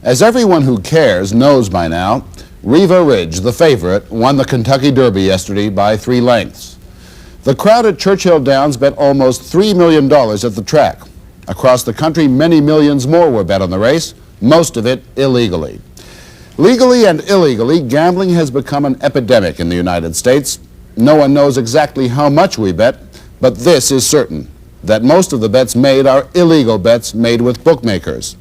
As everyone who cares knows by now, Riva Ridge, the favorite, won the Kentucky Derby yesterday by 3 lengths. The crowd at Churchill Downs bet almost $3 million at the track. Across the country, many millions more were bet on the race, most of it illegally. Legally and illegally, gambling has become an epidemic in the United States. No one knows exactly how much we bet, but this is certain, that most of the bets made are illegal bets made with bookmakers.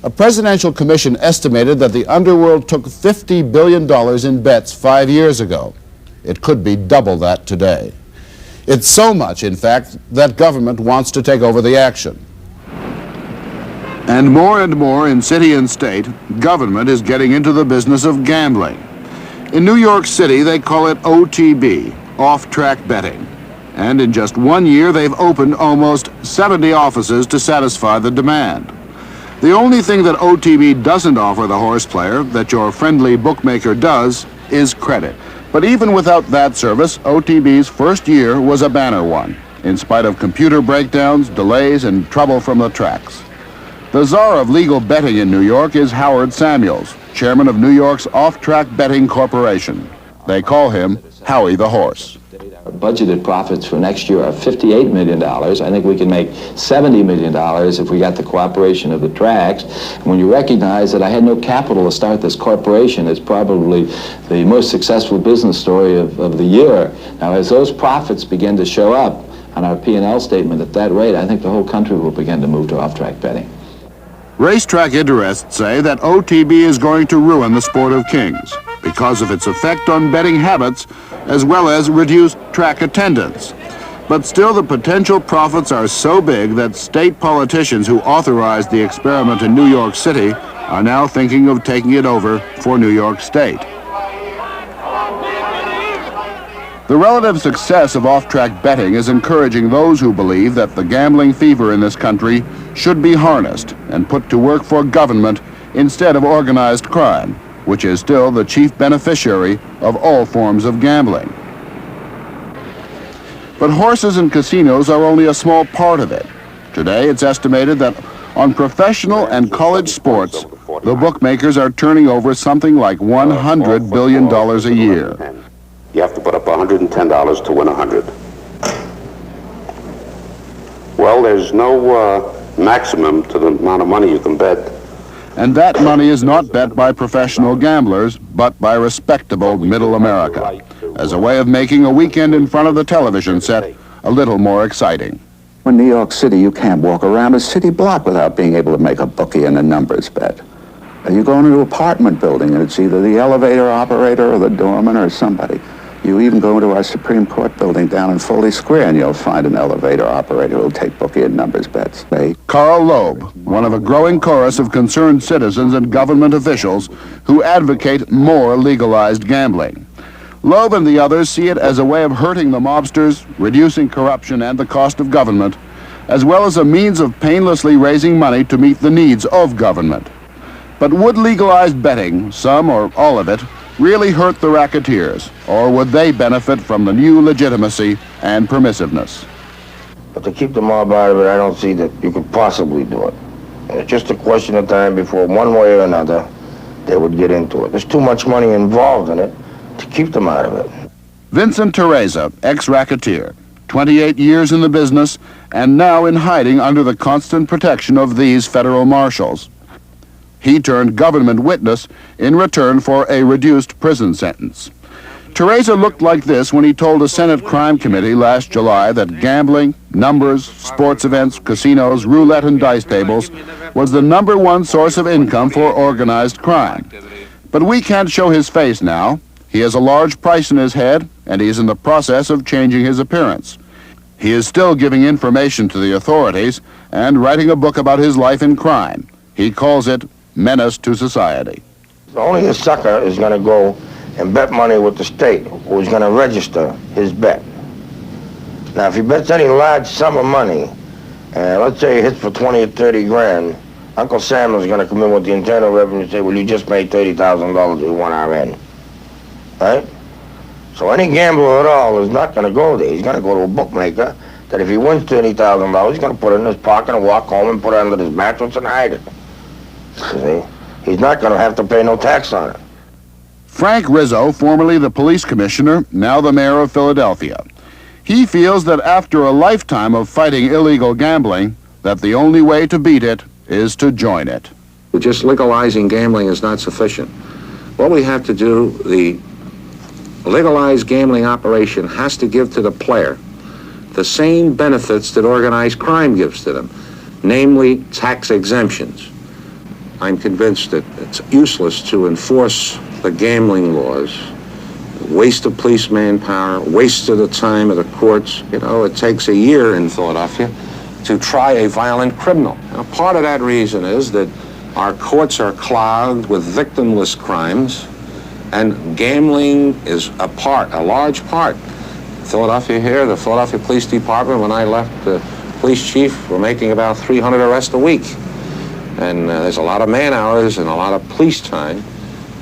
A presidential commission estimated that the underworld took $50 billion in bets 5 years ago. It could be double that today. It's so much, in fact, that government wants to take over the action. And more in city and state, government is getting into the business of gambling. In New York City, they call it OTB, off-track betting. And in just 1 year, they've opened almost 70 offices to satisfy the demand. The only thing that OTB doesn't offer the horse player, that your friendly bookmaker does, is credit. But even without that service, OTB's first year was a banner one, in spite of computer breakdowns, delays, and trouble from the tracks. The czar of legal betting in New York is Howard Samuels, chairman of New York's Off-Track Betting Corporation. They call him Howie the Horse. Our budgeted profits for next year are $58 million. I think we can make $70 million if we got the cooperation of the tracks. And when you recognize that I had no capital to start this corporation, it's probably the most successful business story of the year. Now, as those profits begin to show up on our P&L statement at that rate, I think the whole country will begin to move to off-track betting. Racetrack interests say that OTB is going to ruin the sport of kings because of its effect on betting habits as well as reduced track attendance. But still, the potential profits are so big that state politicians who authorized the experiment in New York City are now thinking of taking it over for New York State. The relative success of off-track betting is encouraging those who believe that the gambling fever in this country should be harnessed and put to work for government instead of organized crime, which is still the chief beneficiary of all forms of gambling. But horses and casinos are only a small part of it. Today, it's estimated that on professional and college sports, the bookmakers are turning over something like $100 billion a year. You have to put up $110 to win 100. Well, there's no maximum to the amount of money you can bet. And that money is not bet by professional gamblers, but by respectable middle America, as a way of making a weekend in front of the television set a little more exciting. In New York City, you can't walk around a city block without being able to make a bookie and a numbers bet. You go into an apartment building, and it's either the elevator operator or the doorman or somebody. You even go into our Supreme Court building down in Foley Square, and you'll find an elevator operator who'll take bookie and numbers bets. Carl Loeb, one of a growing chorus of concerned citizens and government officials who advocate more legalized gambling. Loeb and the others see it as a way of hurting the mobsters, reducing corruption and the cost of government, as well as a means of painlessly raising money to meet the needs of government. But would legalized betting, some or all of it, really hurt the racketeers, or would they benefit from the new legitimacy and permissiveness? But to keep the mob out of it, I don't see that you could possibly do it. It's just a question of time before, one way or another, they would get into it. There's too much money involved in it to keep them out of it. Vincent Teresa, ex-racketeer, 28 years in the business, and now in hiding under the constant protection of these federal marshals. He turned government witness in return for a reduced prison sentence. Teresa looked like this when he told a Senate crime committee last July that gambling, numbers, sports events, casinos, roulette and dice tables was the #1 source of income for organized crime. But we can't show his face now. He has a large price in his head, and he's in the process of changing his appearance. He is still giving information to the authorities and writing a book about his life in crime. He calls it Menace to Society. Only a sucker is going to go and bet money with the state, who's going to register his bet. Now, if he bets any large sum of money, let's say he hits for 20 or 30 grand, Uncle Samuel's going to come in with the Internal Revenue and say, well, you just made $30,000, we want our end. Right? So any gambler at all is not going to go there. He's going to go to a bookmaker that if he wins $30,000, he's going to put it in his pocket and walk home and put it under his mattress and hide it. See? he's not going to have to pay no tax on it. Frank Rizzo, formerly the police commissioner, now the mayor of Philadelphia. He feels that after a lifetime of fighting illegal gambling, that the only way to beat it is to join it. Just legalizing gambling is not sufficient. What we have to do, the legalized gambling operation has to give to the player the same benefits that organized crime gives to them, namely tax exemptions. I'm convinced that it's useless to enforce the gambling laws. Waste of police manpower, waste of the time of the courts. You know, it takes a year in Philadelphia to try a violent criminal. Now, part of that reason is that our courts are clogged with victimless crimes, and gambling is a large part. Philadelphia here, the Philadelphia Police Department, when I left the police chief, we're making about 300 arrests a week. And there's a lot of man hours and a lot of police time.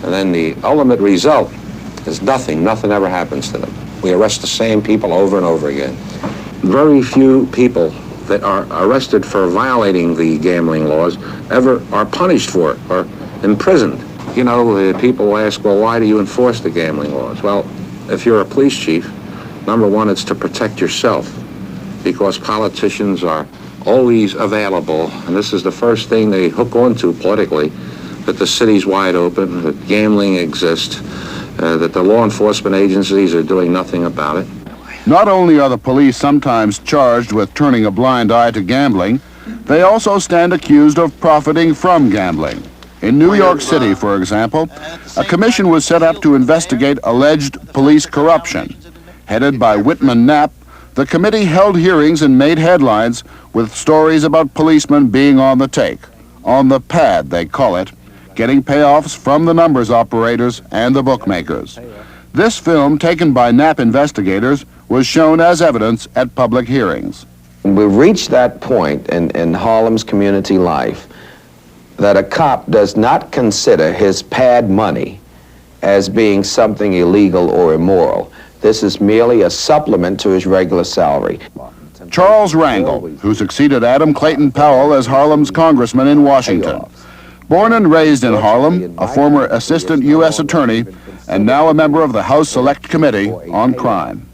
And then the ultimate result is nothing ever happens to them. We arrest the same people over and over again. Very few people that are arrested for violating the gambling laws ever are punished for it or imprisoned. You know, people ask, well, why do you enforce the gambling laws? Well, if you're a police chief, number one, it's to protect yourself, because politicians are always available, and this is the first thing they hook onto politically, that the city's wide open, that gambling exists, that the law enforcement agencies are doing nothing about it. Not only are the police sometimes charged with turning a blind eye to gambling, they also stand accused of profiting from gambling. In New York City, for example, a commission was set up to investigate alleged police corruption. Headed by Whitman Knapp, the committee held hearings and made headlines with stories about policemen being on the take, on the pad, they call it, getting payoffs from the numbers operators and the bookmakers. This film, taken by Knapp investigators, was shown as evidence at public hearings. We've reached that point in Harlem's community life that a cop does not consider his pad money as being something illegal or immoral. This is merely a supplement to his regular salary. Charles Rangel, who succeeded Adam Clayton Powell as Harlem's congressman in Washington. Born and raised in Harlem, a former assistant U.S. attorney, and now a member of the House Select Committee on Crime.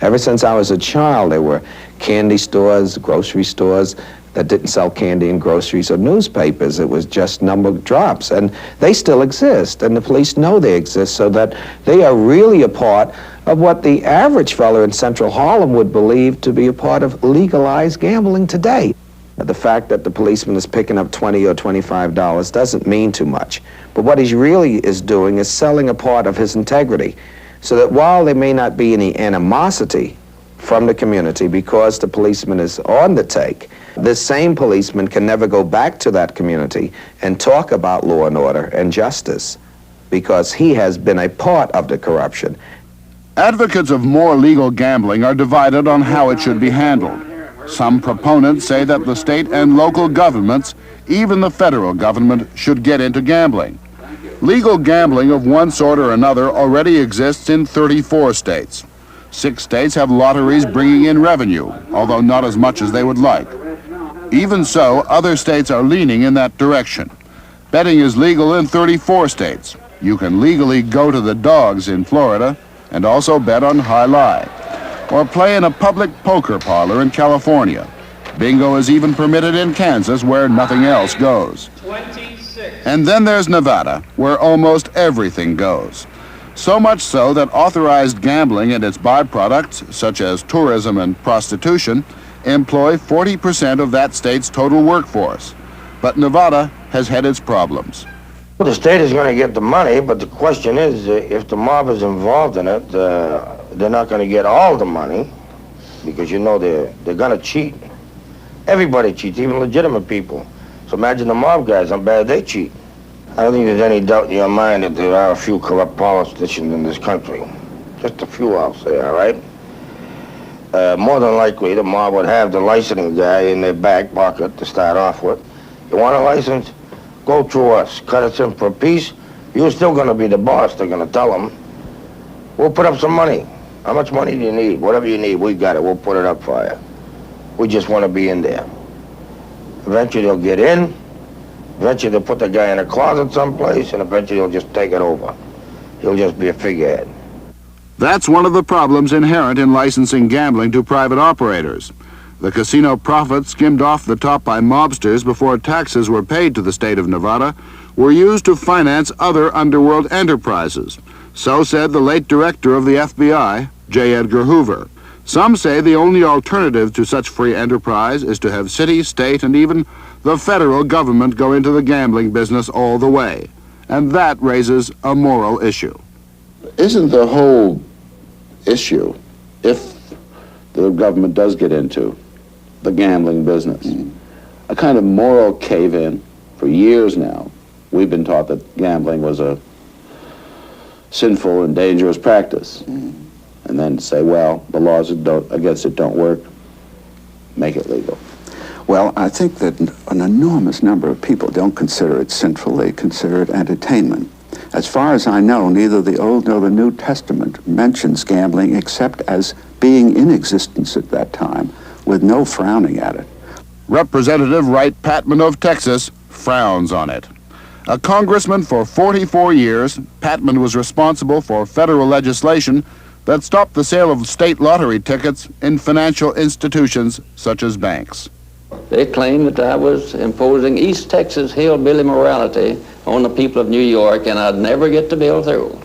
Ever since I was a child, there were candy stores, grocery stores that didn't sell candy and groceries or newspapers. It was just number drops, and they still exist, and the police know they exist, so that they are really a part of what the average fellow in Central Harlem would believe to be a part of legalized gambling today. The fact that the policeman is picking up $20 or $25 doesn't mean too much, but what he really is doing is selling a part of his integrity, so that while there may not be any animosity from the community because the policeman is on the take, this same policeman can never go back to that community and talk about law and order and justice because he has been a part of the corruption. Advocates of more legal gambling are divided on how it should be handled. Some proponents say that the state and local governments, even the federal government, should get into gambling. Legal gambling of one sort or another already exists in 34 states. 6 states have lotteries bringing in revenue, although not as much as they would like. Even so, other states are leaning in that direction. Betting is legal in 34 states. You can legally go to the dogs in Florida and also bet on high lie, or play in a public poker parlor in California. Bingo is even permitted in Kansas, where nothing else goes. 26. And then there's Nevada, where almost everything goes. So much so that authorized gambling and its byproducts, such as tourism and prostitution, employ 40% of that state's total workforce. But Nevada has had its problems. Well, the state is going to get the money, but the question is, if the mob is involved in it, they're not going to get all the money, because you know they're going to cheat. Everybody cheats, even legitimate people. So imagine the mob guys, how bad they cheat. I don't think there's any doubt in your mind that there are a few corrupt politicians in this country. Just a few, I'll say, all right? More than likely, the mob would have the licensing guy in their back pocket to start off with. You want a license? Go through us. Cut us in for a piece. You're still going to be the boss, they're going to tell them. We'll put up some money. How much money do you need? Whatever you need, we got it. We'll put it up for you. We just want to be in there. Eventually, they'll get in. Eventually they'll put the guy in a closet someplace, and eventually he'll just take it over. He'll just be a figurehead. That's one of the problems inherent in licensing gambling to private operators. The casino profits skimmed off the top by mobsters before taxes were paid to the state of Nevada were used to finance other underworld enterprises. So said the late director of the FBI, J. Edgar Hoover. Some say the only alternative to such free enterprise is to have city, state, and even the federal government go into the gambling business all the way. And that raises a moral issue. Isn't the whole issue, if the government does get into the gambling business, a kind of moral cave-in? For years now, we've been taught that gambling was a sinful and dangerous practice. And then say, well, the laws against it don't work, make it legal. Well, I think that an enormous number of people don't consider it sinful, they consider it entertainment. As far as I know, neither the Old nor the New Testament mentions gambling except as being in existence at that time, with no frowning at it. Representative Wright Patman of Texas frowns on it. A congressman for 44 years, Patman was responsible for federal legislation that stopped the sale of state lottery tickets in financial institutions such as banks. They claimed that I was imposing East Texas hillbilly morality on the people of New York, and I'd never get the bill through.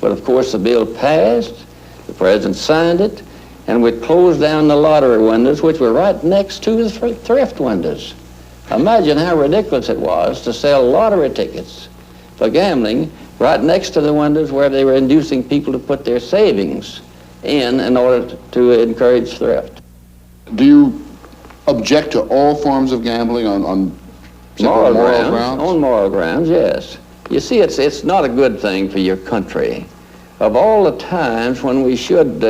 But of course the bill passed, the president signed it, and we closed down the lottery windows, which were right next to the thrift windows. Imagine how ridiculous it was to sell lottery tickets for gambling right next to the windows where they were inducing people to put their savings in order to encourage thrift. Do you object to all forms of gambling on moral grounds? On moral grounds, yes. You see, it's not a good thing for your country. Of all the times when we should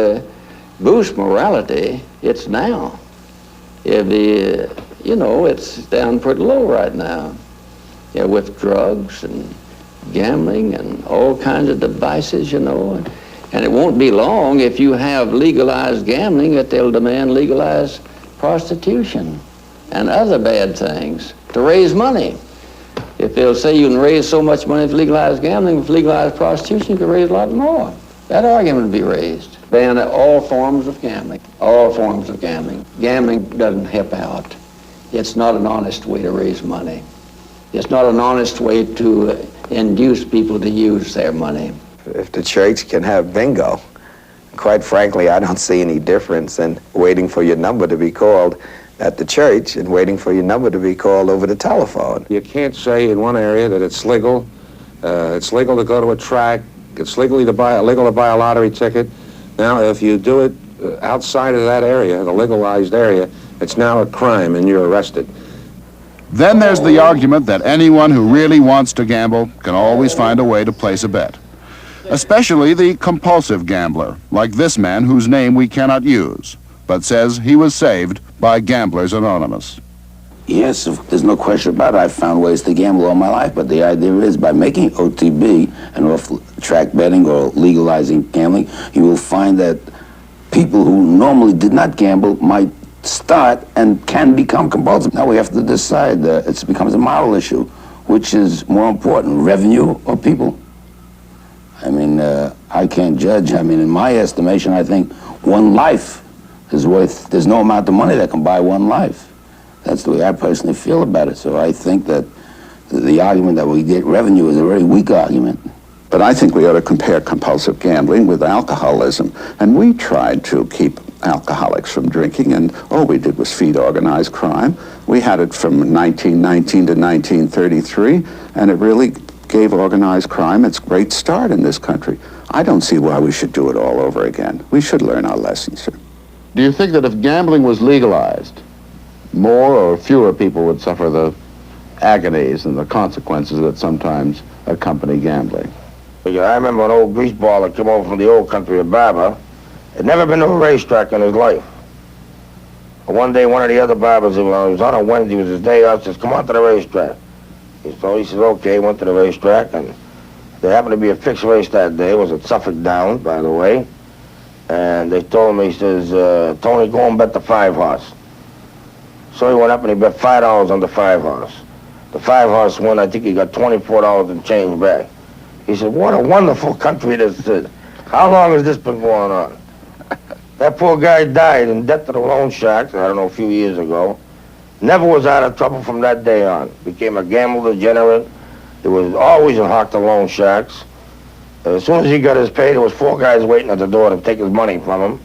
boost morality, it's now. It's down pretty low right now. Yeah, with drugs and gambling and all kinds of devices, and it won't be long if you have legalized gambling that they'll demand legalized prostitution and other bad things to raise money. If they'll say you can raise so much money with legalized gambling, with legalized prostitution, you can raise a lot more. That argument would be raised. Ban all forms of gambling. All forms of gambling. Gambling doesn't help out. It's not an honest way to raise money. It's not an honest way to induce people to use their money. If the church can have bingo, quite frankly, I don't see any difference in waiting for your number to be called at the church and waiting for your number to be called over the telephone. You can't say in one area that it's legal. It's legal to go to a track. It's legal to buy a lottery ticket. Now, if you do it outside of that area, the legalized area, it's now a crime and you're arrested. Then there's the argument that anyone who really wants to gamble can always find a way to place a bet. Especially the compulsive gambler, like this man whose name we cannot use, but says he was saved by Gamblers Anonymous. Yes, there's no question about it. I've found ways to gamble all my life, but the idea is by making OTB and off-track betting or legalizing gambling, you will find that people who normally did not gamble might start and can become compulsive. Now we have to decide, it becomes a moral issue, which is more important, revenue or people? I mean, I can't judge. I mean, in my estimation, I think one life is worth, there's no amount of money that can buy one life. That's the way I personally feel about it. So I think that the argument that we get revenue is a very weak argument. But I think we ought to compare compulsive gambling with alcoholism. And we tried to keep alcoholics from drinking, and all we did was feed organized crime. We had it from 1919 to 1933, and it really gave organized crime its great start in this country. I don't see why we should do it all over again. We should learn our lessons, sir. Do you think that if gambling was legalized, more or fewer people would suffer the agonies and the consequences that sometimes accompany gambling? I remember an old greaseball that came over from the old country of Barber. Had never been to a racetrack in his life. One day, one of the other barbers, it was on a Wednesday, it was his day off, says, come on to the racetrack. So he says, okay, went to the racetrack, and there happened to be a fixed race that day. It was at Suffolk Downs, by the way. And they told him, he says, Tony, go and bet the 5 horse. So he went up and he bet $5 on the 5 horse. The 5-horse won, I think he got $24 and change back. He said, what a wonderful country this is. How long has this been going on? That poor guy died in debt to the loan sharks, I don't know, a few years ago. Never was out of trouble from that day on. Became a gambler degenerate. There was always a hawk to loan sharks. As soon as he got his pay, there was 4 guys waiting at the door to take his money from him.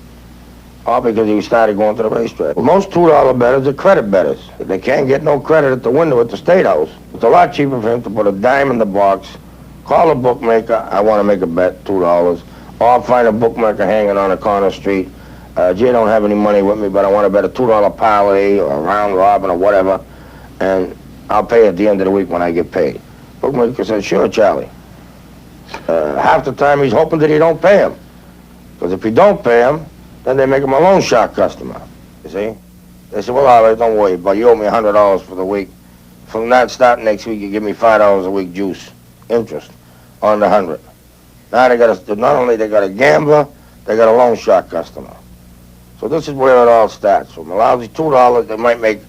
All because he started going to the racetrack. Most $2 bettors are credit bettors. They can't get no credit at the window at the State House. It's a lot cheaper for him to put a dime in the box, call a bookmaker, I want to make a bet, $2, or find a bookmaker hanging on a corner street. Jay, don't have any money with me, but I want to bet a $2 parlay or a round robin or whatever, and I'll pay at the end of the week when I get paid. Bookmaker says, sure, Charlie. Half the time he's hoping that he don't pay him. Because if he don't pay him, then they make him a loan shark customer, you see? They say, well, all right, don't worry, but you owe me $100 for the week. From that, starting next week, you give me $5 a week juice, interest, on the 100. Now they got not only they got a gambler, they got a loan shark customer. So this is where it all starts. From a lousy $2, they might make,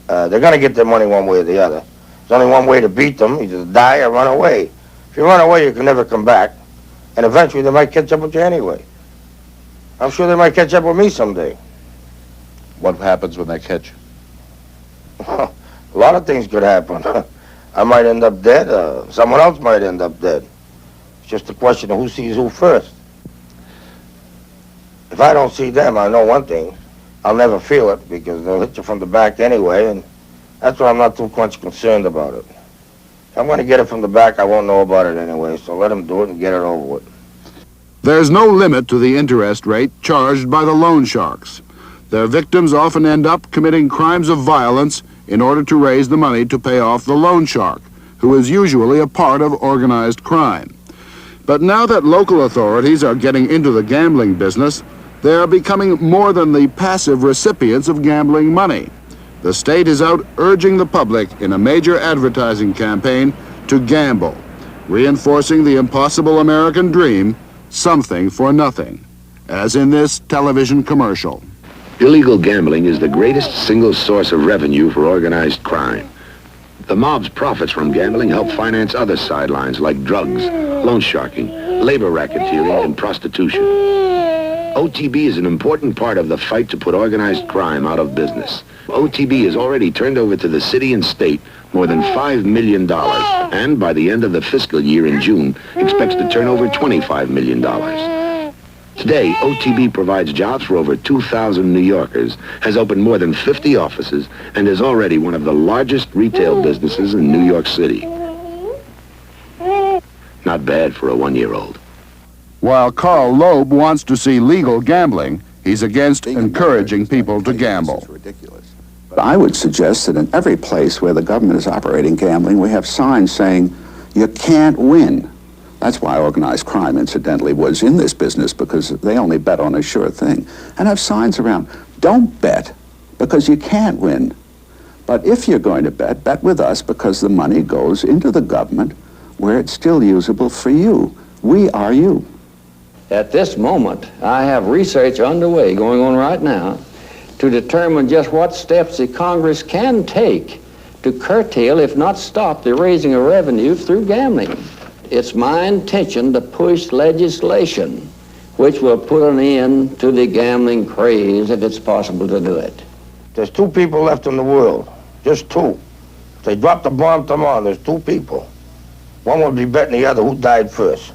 they're gonna get their money one way or the other. There's only one way to beat them, either die or run away. If you run away, you can never come back, and eventually they might catch up with you anyway. I'm sure they might catch up with me someday. What happens when they catch you? A lot of things could happen. I might end up dead, someone else might end up dead. It's just a question of who sees who first. If I don't see them, I know one thing. I'll never feel it because they'll hit you from the back anyway, and that's why I'm not too much concerned about it. If I'm going to get it from the back, I won't know about it anyway, so let them do it and get it over with. There's no limit to the interest rate charged by the loan sharks. Their victims often end up committing crimes of violence in order to raise the money to pay off the loan shark, who is usually a part of organized crime. But now that local authorities are getting into the gambling business, they are becoming more than the passive recipients of gambling money. The state is out urging the public in a major advertising campaign to gamble, reinforcing the impossible American dream, something for nothing, as in this television commercial. Illegal gambling is the greatest single source of revenue for organized crime. The mob's profits from gambling help finance other sidelines like drugs, loan sharking, labor racketeering, and prostitution. OTB is an important part of the fight to put organized crime out of business. OTB has already turned over to the city and state more than $5 million, and by the end of the fiscal year in June, expects to turn over $25 million. Today, OTB provides jobs for over 2,000 New Yorkers, has opened more than 50 offices, and is already one of the largest retail businesses in New York City. Not bad for a 1-year-old. While Carl Loeb wants to see legal gambling, he's against encouraging people to gamble. But I would suggest that in every place where the government is operating gambling, we have signs saying, you can't win. That's why organized crime, incidentally, was in this business, because they only bet on a sure thing. And have signs around, don't bet, because you can't win. But if you're going to bet, bet with us, because the money goes into the government where it's still usable for you. We are you. At this moment, I have research underway, going on right now, to determine just what steps the Congress can take to curtail, if not stop, the raising of revenue through gambling. It's my intention to push legislation which will put an end to the gambling craze if it's possible to do it. There's 2 people left in the world, just 2. If they drop the bomb tomorrow, there's 2 people. One will be betting the other who died first.